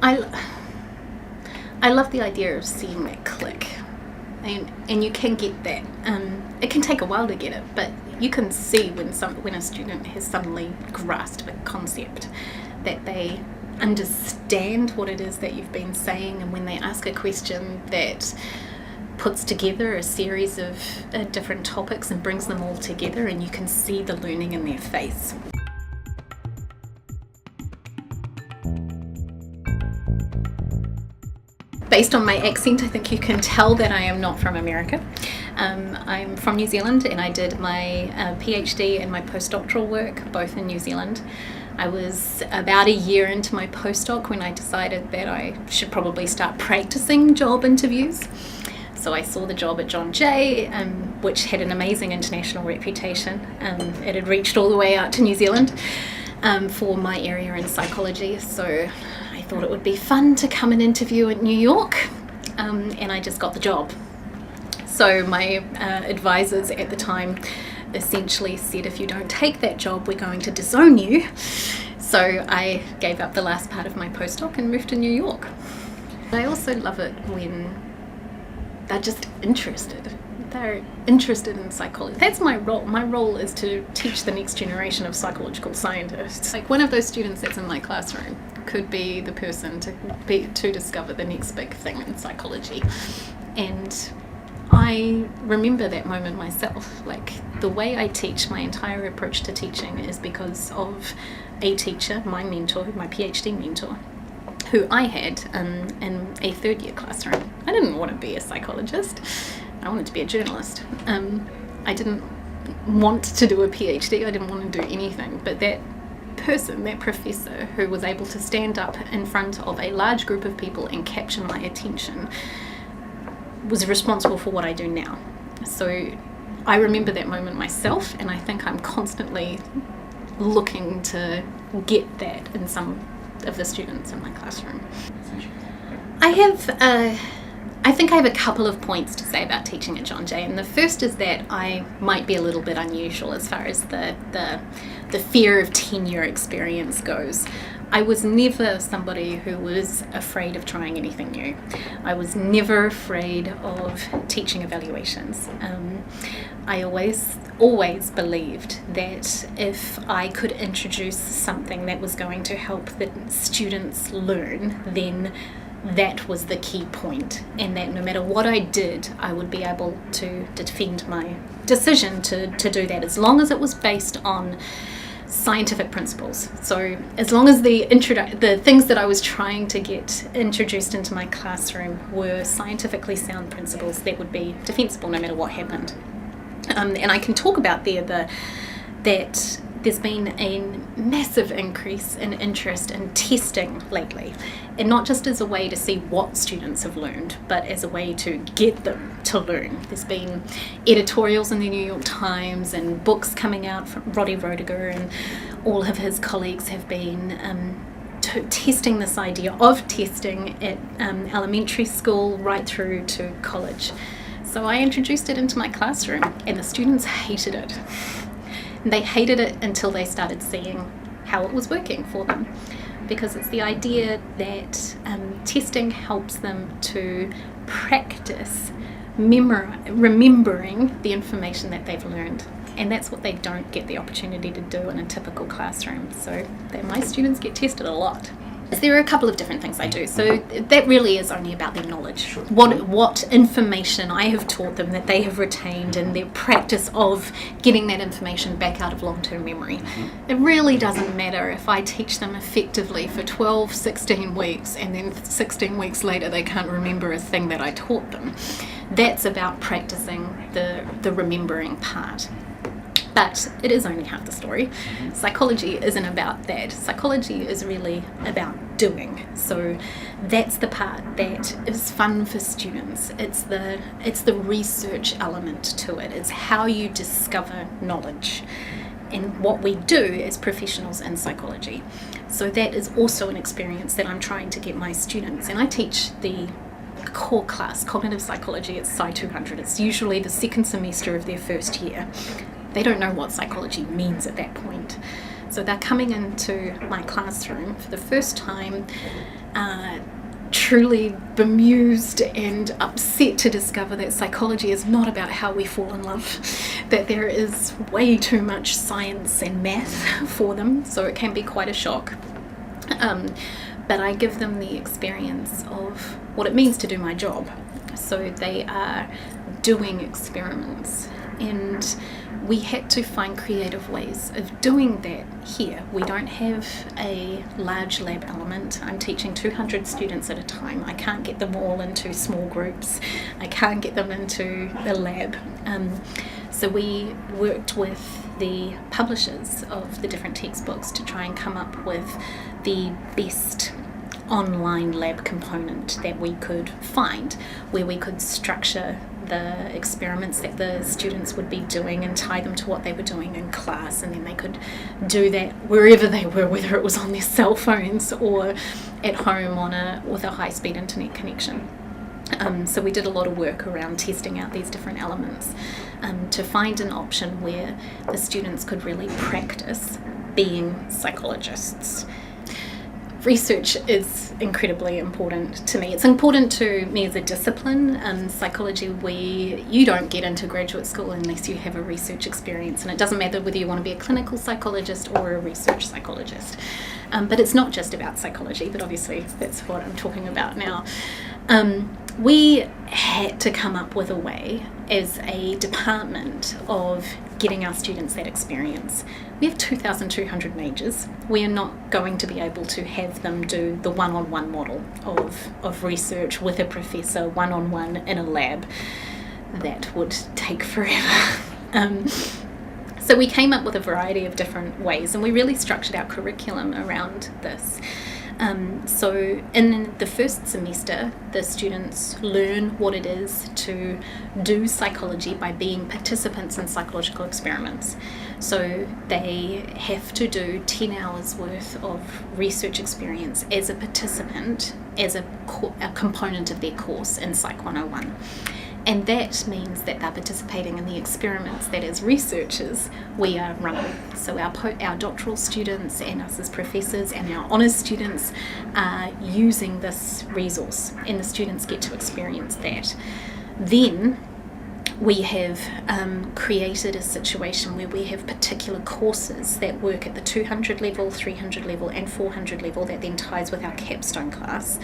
I love the idea of seeing that click, and you can get that. It can take a while to get it, but you can see when a student has suddenly grasped a concept, that they understand what it is that you've been saying, and when they ask a question that puts together a series of different topics and brings them all together, and you can see the learning in their face. Based on my accent, I think you can tell that I am not from America. I'm from New Zealand, and I did my PhD and my postdoctoral work both in New Zealand. I was about a year into my postdoc when I decided that I should probably start practicing job interviews. So I saw the job at John Jay, which had an amazing international reputation. It had reached all the way out to New Zealand for my area in psychology. So I thought it would be fun to come and interview at New York, and I just got the job. So my advisors at the time essentially said, if you don't take that job, we're going to disown you. So I gave up the last part of my postdoc and moved to New York. I also love it when they're just interested. They're interested in psychology. That's my role. My role is to teach the next generation of psychological scientists. Like, one of those students that's in my classroom could be the person to discover the next big thing in psychology. And I remember that moment myself. Like, the way I teach, my entire approach to teaching is because of a teacher, my mentor, my PhD mentor, who I had in a third year classroom. I didn't want to be a psychologist. I wanted to be a journalist. I didn't want to do a PhD. I didn't want to do anything. But that person, that professor who was able to stand up in front of a large group of people and capture my attention, was responsible for what I do now. So I remember that moment myself, and I think I'm constantly looking to get that in some of the students in my classroom. I think I have a couple of points to say about teaching at John Jay, and the first is that I might be a little bit unusual as far as the fear of tenure experience goes. I was never somebody who was afraid of trying anything new. I was never afraid of teaching evaluations. I always believed that if I could introduce something that was going to help the students learn, then that was the key point, and that no matter what I did, I would be able to defend my decision to do that, as long as it was based on scientific principles. So as long as the things that I was trying to get introduced into my classroom were scientifically sound principles, that would be defensible no matter what happened. And I can talk about that there's been a massive increase in interest in testing lately, and not just as a way to see what students have learned, but as a way to get them to learn. There's been editorials in the New York Times and books coming out from Roddy Roediger, and all of his colleagues have been testing this idea of testing at elementary school right through to college. So I introduced it into my classroom, and the students hated it. They hated it until they started seeing how it was working for them, because it's the idea that testing helps them to practice remembering the information that they've learned, and that's what they don't get the opportunity to do in a typical classroom. So my students get tested a lot. There are a couple of different things I do. So that really is only about their knowledge. Sure. What information I have taught them that they have retained, and their practice of getting that information back out of long-term memory. Mm-hmm. It really doesn't matter if I teach them effectively for 12, 16 weeks, and then 16 weeks later they can't remember a thing that I taught them. That's about practicing the remembering part. But it is only half the story. Psychology isn't about that. Psychology is really about doing. So that's the part that is fun for students. It's the research element to it. It's how you discover knowledge, and what we do as professionals in psychology. So that is also an experience that I'm trying to get my students. And I teach the core class, cognitive psychology, at Sci 200. It's usually the second semester of their first year. They don't know what psychology means at that point. So they're coming into my classroom for the first time truly bemused and upset to discover that psychology is not about how we fall in love, that there is way too much science and math for them, so it can be quite a shock. But I give them the experience of what it means to do my job. So they are doing experiments, and we had to find creative ways of doing that here. We don't have a large lab element. I'm teaching 200 students at a time. I can't get them all into small groups. I can't get them into a lab. So we worked with the publishers of the different textbooks to try and come up with the best online lab component that we could find, where we could structure the experiments that the students would be doing and tie them to what they were doing in class, and then they could do that wherever they were, whether it was on their cell phones or at home with a high-speed internet connection. So we did a lot of work around testing out these different elements to find an option where the students could really practice being psychologists. Research is incredibly important to me. It's important to me as a discipline. Psychology, you don't get into graduate school unless you have a research experience, and it doesn't matter whether you want to be a clinical psychologist or a research psychologist. But it's not just about psychology, but obviously that's what I'm talking about now. We had to come up with a way as a department of getting our students that experience. We have 2,200 majors. We are not going to be able to have them do the one-on-one model of research with a professor one-on-one in a lab. That would take forever. So we came up with a variety of different ways, and we really structured our curriculum around this. So in the first semester, the students learn what it is to do psychology by being participants in psychological experiments. So they have to do 10 hours worth of research experience as a participant, as a component of their course in Psych 101. And that means that they're participating in the experiments that as researchers we are running. So our doctoral students and us as professors and our honours students are using this resource, and the students get to experience that. Then we have created a situation where we have particular courses that work at the 200 level, 300 level and 400 level that then ties with our capstone class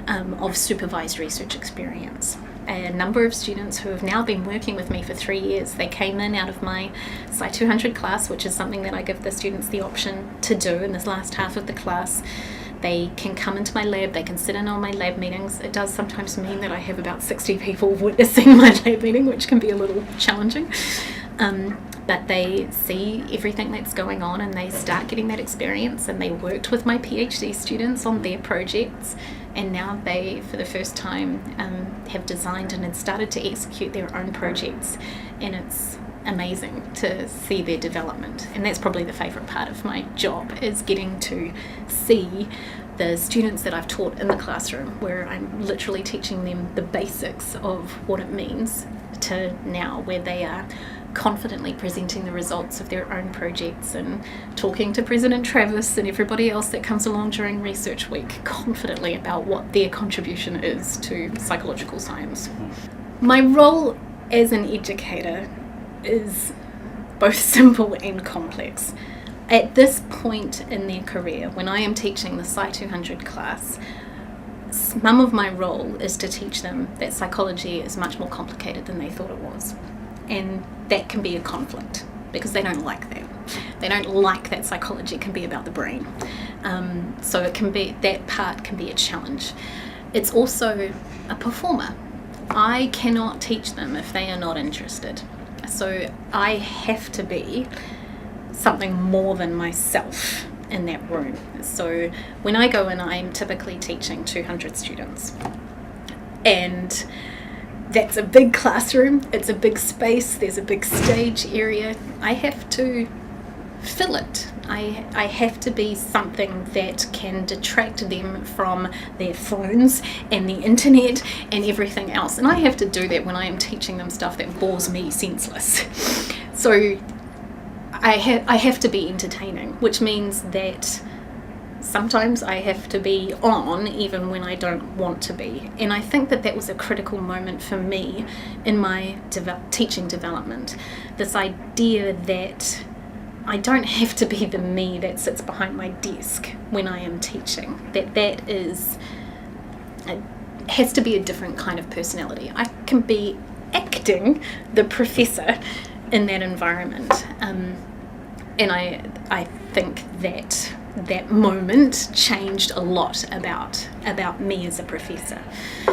of supervised research experience. A number of students who have now been working with me for 3 years, they came in out of my Psych 200 class, which is something that I give the students the option to do in this last half of the class. They can come into my lab, they can sit in on my lab meetings. It does sometimes mean that I have about 60 people witnessing my lab meeting, which can be a little challenging. But they see everything that's going on and they start getting that experience, and they worked with my PhD students on their projects, and now they, for the first time, have designed and had started to execute their own projects, and it's amazing to see their development. And that's probably the favourite part of my job, is getting to see the students that I've taught in the classroom, where I'm literally teaching them the basics of what it means, to now where they are confidently presenting the results of their own projects and talking to President Travis and everybody else that comes along during research week confidently about what their contribution is to psychological science. My role as an educator is both simple and complex. At this point in their career, when I am teaching the Psych 200 class, some of my role is to teach them that psychology is much more complicated than they thought it was. And that can be a conflict, because they don't like that. They don't like that psychology can be about the brain. So it can be, that part can be a challenge. It's also a performer. I cannot teach them if they are not interested. So I have to be something more than myself in that room. So when I go in, I'm typically teaching 200 students. And that's a big classroom, it's a big space, there's a big stage area. I have to fill it. I have to be something that can detract them from their phones and the internet and everything else. And I have to do that when I am teaching them stuff that bores me senseless. So I have to be entertaining, which means that sometimes I have to be on even when I don't want to be. And I think that was a critical moment for me in my teaching development. This idea that I don't have to be the me that sits behind my desk when I am teaching. That is, it has to be a different kind of personality. I can be acting the professor in that environment. And I think that moment changed a lot about me as a professor.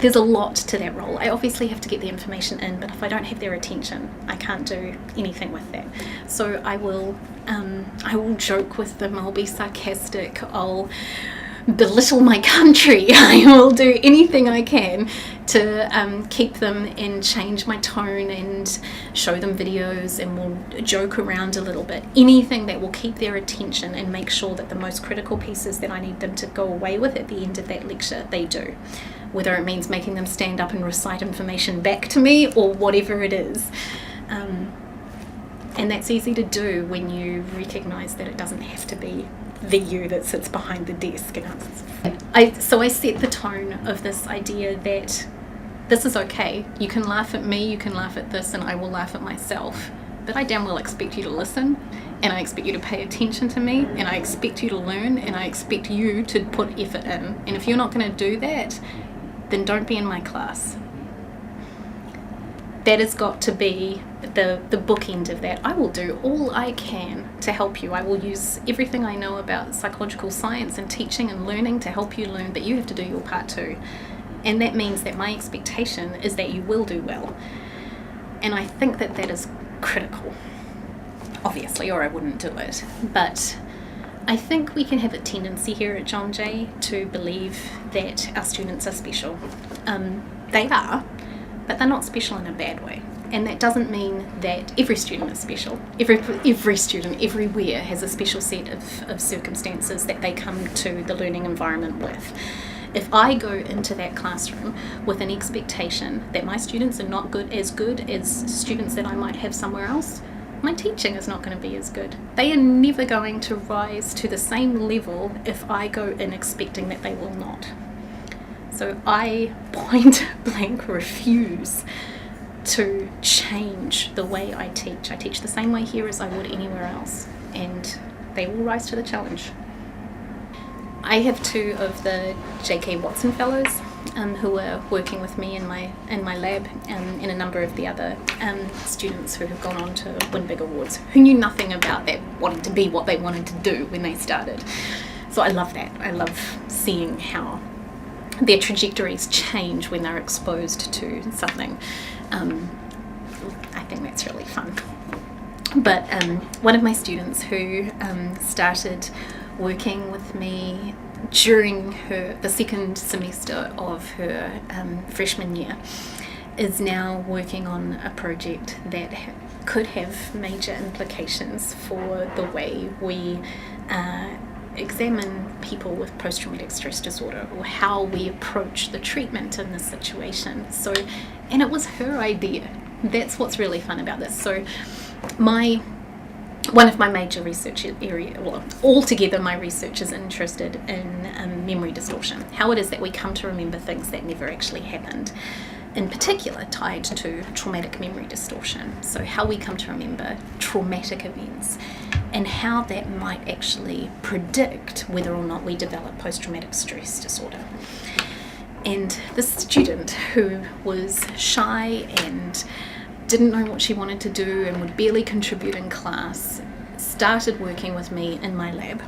There's a lot to that role. I obviously have to get the information in, but if I don't have their attention, I can't do anything with that. So I will joke with them, I'll be sarcastic, I'll belittle my country, I will do anything I can to keep them and change my tone and show them videos, and we'll joke around a little bit. Anything that will keep their attention and make sure that the most critical pieces that I need them to go away with at the end of that lecture, they do. Whether it means making them stand up and recite information back to me or whatever it is. And that's easy to do when you recognise that it doesn't have to be the you that sits behind the desk. So I set the tone of this idea that this is okay. You can laugh at me, you can laugh at this, and I will laugh at myself. But I damn well expect you to listen, and I expect you to pay attention to me, and I expect you to learn, and I expect you to put effort in. And if you're not going to do that, then don't be in my class. That has got to be the bookend of that. I will do all I can to help you. I will use everything I know about psychological science and teaching and learning to help you learn, but you have to do your part too. And that means that my expectation is that you will do well. And I think that is critical, obviously, or I wouldn't do it. But I think we can have a tendency here at John Jay to believe that our students are special. They are, but they're not special in a bad way. And that doesn't mean that every student is special. Every student everywhere has a special set of circumstances that they come to the learning environment with. If I go into that classroom with an expectation that my students are not as good as students that I might have somewhere else, my teaching is not going to be as good. They are never going to rise to the same level if I go in expecting that they will not. So I point blank refuse to change the way I teach. I teach the same way here as I would anywhere else, and they will rise to the challenge. I have 2 of the J.K. Watson Fellows who are working with me in my lab, and a number of the other students who have gone on to win big awards, who knew nothing about that wanting to be what they wanted to do when they started. So I love that. I love seeing how their trajectories change when they're exposed to something. I think that's really fun. But one of my students who started working with me during the second semester of her freshman year is now working on a project that could have major implications for the way we examine people with post-traumatic stress disorder, or how we approach the treatment in this situation. And it was her idea. That's what's really fun about this. So one of my major research area, well, altogether my research is interested in memory distortion, how it is that we come to remember things that never actually happened, in particular tied to traumatic memory distortion. So how we come to remember traumatic events, and how that might actually predict whether or not we develop post-traumatic stress disorder. And this student, who was shy and didn't know what she wanted to do and would barely contribute in class, started working with me in my lab.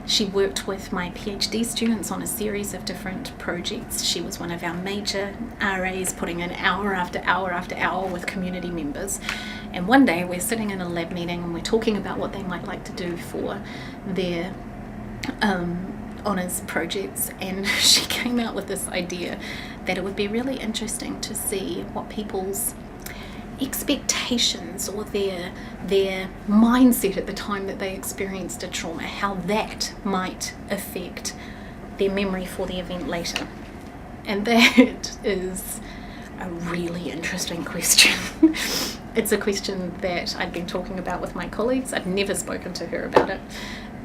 She worked with my PhD students on a series of different projects. She was one of our major RAs, putting in hour after hour after hour with community members. And one day we're sitting in a lab meeting and we're talking about what they might like to do for their honours projects, and she came out with this idea that it would be really interesting to see what people's expectations or their mindset at the time that they experienced a trauma, how that might affect their memory for the event later. And that is a really interesting question. It's a question that I'd been talking about with my colleagues. I'd never spoken to her about it,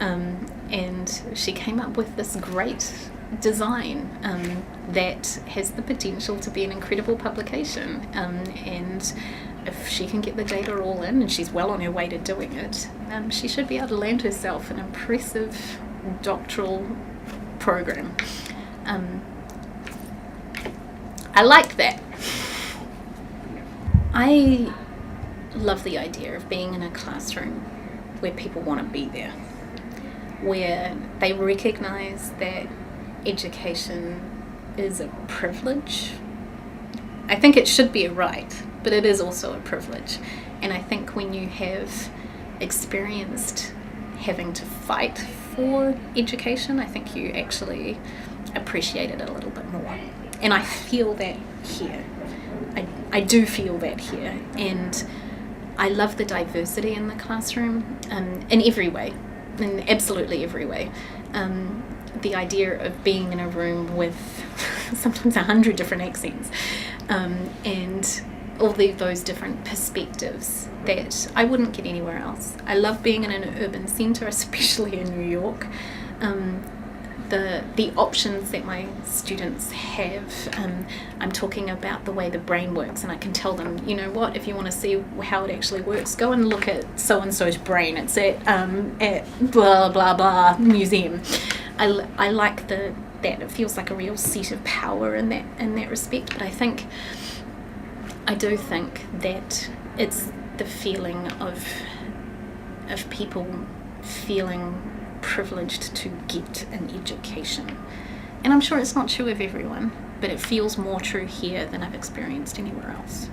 and she came up with this great design that has the potential to be an incredible publication, and if she can get the data all in, and she's well on her way to doing it, she should be able to land herself an impressive doctoral program. I like that. I love the idea of being in a classroom where people want to be there, where they recognise that education is a privilege. I think it should be a right, but it is also a privilege. And I think when you have experienced having to fight for education, I think you actually appreciate it a little bit more. And I feel that here. I do feel that here. And I love the diversity in the classroom in every way, in absolutely every way. The idea of being in a room with sometimes 100 different accents, and all those different perspectives that I wouldn't get anywhere else. I love being in an urban centre, especially in New York. The options that my students have, I'm talking about the way the brain works, and I can tell them, you know what, if you want to see how it actually works, go and look at so-and-so's brain. It's at blah blah blah museum. I like that it feels like a real seat of power in that respect, but I do think that it's the feeling of people feeling privileged to get an education. And I'm sure it's not true of everyone, but it feels more true here than I've experienced anywhere else.